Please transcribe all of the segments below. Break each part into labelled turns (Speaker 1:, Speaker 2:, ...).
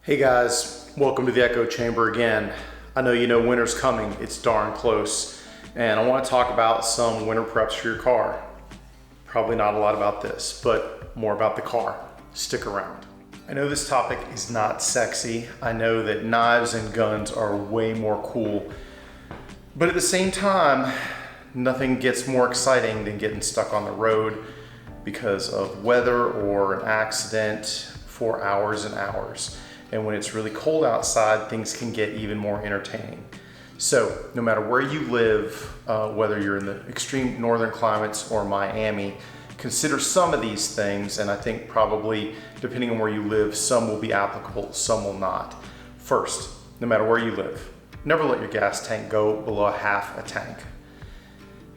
Speaker 1: Hey guys, welcome to the echo chamber again. I know you know winter's coming, it's darn close, and I want to talk about some winter preps for your car. Probably not a lot about this, but more about the car. Stick around. I know this topic is not sexy. I know that knives and guns are way more cool, but at the same time, nothing gets more exciting than getting stuck on the road because of weather or an accident for hours and hours. And when it's really cold outside, things can get even more entertaining. So no matter where you live, whether you're in the extreme northern climates or Miami, consider some of these things, and I think probably, depending on where you live, some will be applicable, some will not. First, no matter where you live, never let your gas tank go below half a tank.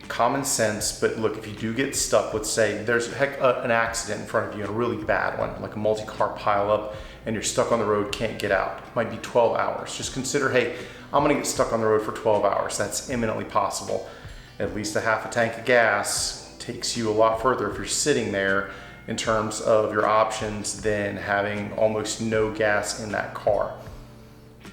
Speaker 1: Common sense, but look, if you do get stuck, let's say there's an accident in front of you, a really bad one, like a multi-car pileup, and you're stuck on the road, can't get out. It might be 12 hours. Just consider, hey, I'm gonna get stuck on the road for 12 hours. That's imminently possible. At least a half a tank of gas takes you a lot further if you're sitting there in terms of your options than having almost no gas in that car.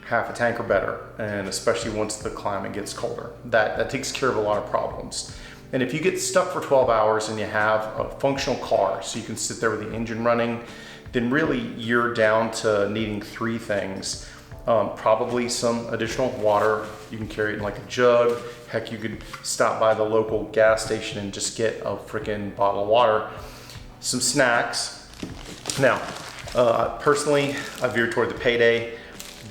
Speaker 1: Half a tank or better, and especially once the climate gets colder. That takes care of a lot of problems. And if you get stuck for 12 hours and you have a functional car, so you can sit there with the engine running, then really you're down to needing three things. Probably some additional water. You can carry it in like a jug. Heck, you could stop by the local gas station and just get a freaking bottle of water. Some snacks. Now, personally, I veer toward the payday.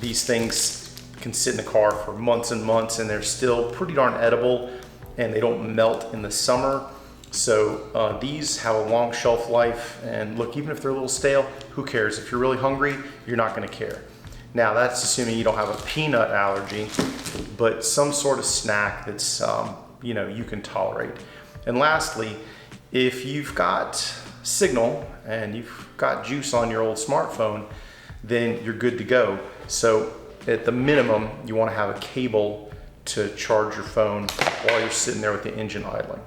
Speaker 1: These things can sit in the car for months and months, and they're still pretty darn edible, and they don't melt in the summer. So these have a long shelf life, and look, even if they're a little stale, who cares? If you're really hungry, you're not gonna care. Now that's assuming you don't have a peanut allergy, but some sort of snack that's you can tolerate. And lastly, if you've got signal and you've got juice on your old smartphone, then you're good to go. So at the minimum, you wanna have a cable to charge your phone while you're sitting there with the engine idling.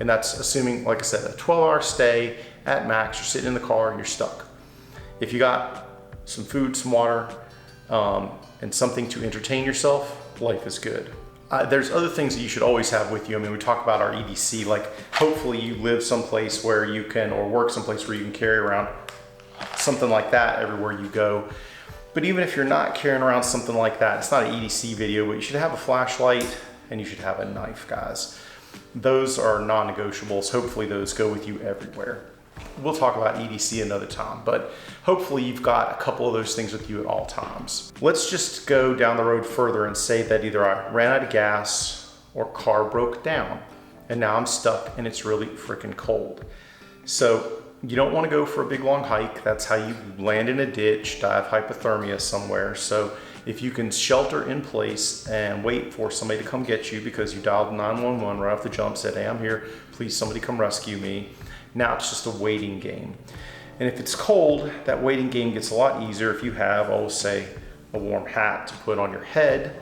Speaker 1: And that's assuming, like I said, a 12-hour stay at max, you're sitting in the car and you're stuck. If you got some food, some water, and something to entertain yourself, life is good. There's other things that you should always have with you. I mean, we talk about our EDC, like hopefully you live someplace where you can, or work someplace where you can carry around something like that everywhere you go. But even if you're not carrying around something like that, it's not an EDC video, but you should have a flashlight and you should have a knife, guys. Those are non-negotiables. Hopefully those go with you everywhere. We'll talk about EDC another time, but hopefully you've got a couple of those things with you at all times. Let's just go down the road further and say that either I ran out of gas or car broke down, and now I'm stuck and it's really freaking cold. So you don't want to go for a big long hike. That's how you land in a ditch, die of hypothermia somewhere. So if you can shelter in place and wait for somebody to come get you because you dialed 911 right off the jump, said, hey, I'm here, please somebody come rescue me. Now it's just a waiting game. And if it's cold, that waiting game gets a lot easier if you have, say, a warm hat to put on your head.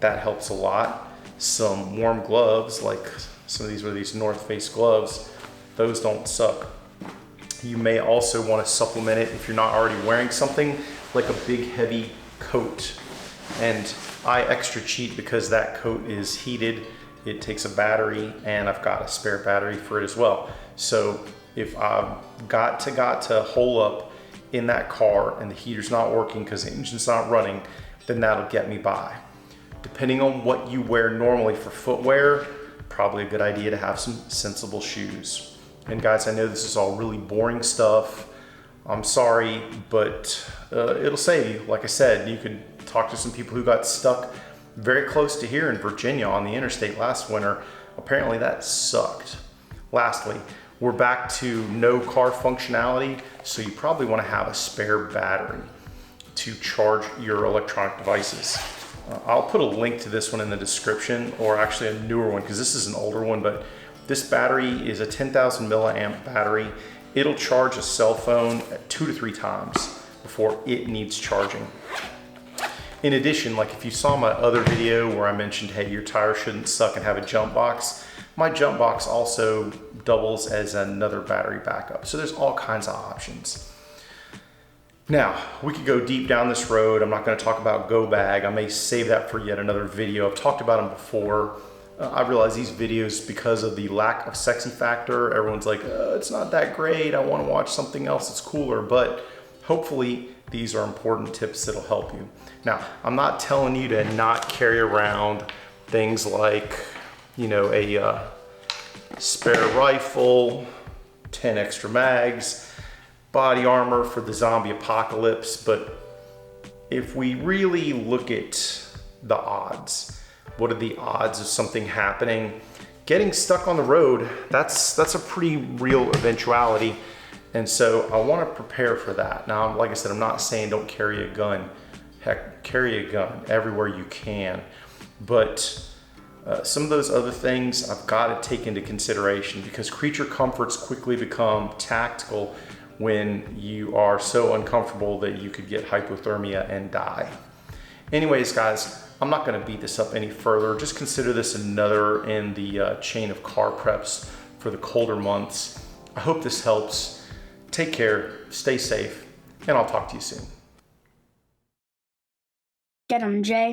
Speaker 1: That helps a lot. Some warm gloves, like some of these were these North Face gloves, those don't suck. You may also want to supplement it if you're not already wearing something like a big heavy coat. And I extra cheat because that coat is heated. It takes a battery, and I've got a spare battery for it as well. So if I've got to hole up in that car and the heater's not working because the engine's not running, then that'll get me by. Depending on what you wear normally for footwear, probably a good idea to have some sensible shoes. And guys, I know this is all really boring stuff. I'm sorry, but it'll save you. Like I said, you could talk to some people who got stuck very close to here in Virginia on the interstate last winter. Apparently that sucked. Lastly, we're back to no car functionality, so you probably want to have a spare battery to charge your electronic devices. I'll put a link to this one in the description, or actually a newer one, because this is an older one, but this battery is a 10,000 milliamp battery. It'll charge a cell phone 2 to 3 times before it needs charging. In addition, like if you saw my other video where I mentioned, hey, your tire shouldn't suck and have a jump box, my jump box also doubles as another battery backup. So there's all kinds of options. Now, we could go deep down this road. I'm not going to talk about go bag. I may save that for yet another video. I've talked about them before. I realize these videos, because of the lack of sexy factor, everyone's like, it's not that great. I want to watch something else that's cooler. But hopefully these are important tips that'll help you. Now, I'm not telling you to not carry around things like, you know, a spare rifle, 10 extra mags, body armor for the zombie apocalypse. But if we really look at the odds, what are the odds of something happening? Getting stuck on the road, that's a pretty real eventuality. And so I want to prepare for that. Now, like I said, I'm not saying don't carry a gun. Heck, carry a gun everywhere you can. But some of those other things I've got to take into consideration, because creature comforts quickly become tactical when you are so uncomfortable that you could get hypothermia and die. Anyways, guys, I'm not going to beat this up any further. Just consider this another in the chain of car preps for the colder months. I hope this helps. Take care, stay safe, and I'll talk to you soon.
Speaker 2: Get 'em, Jay.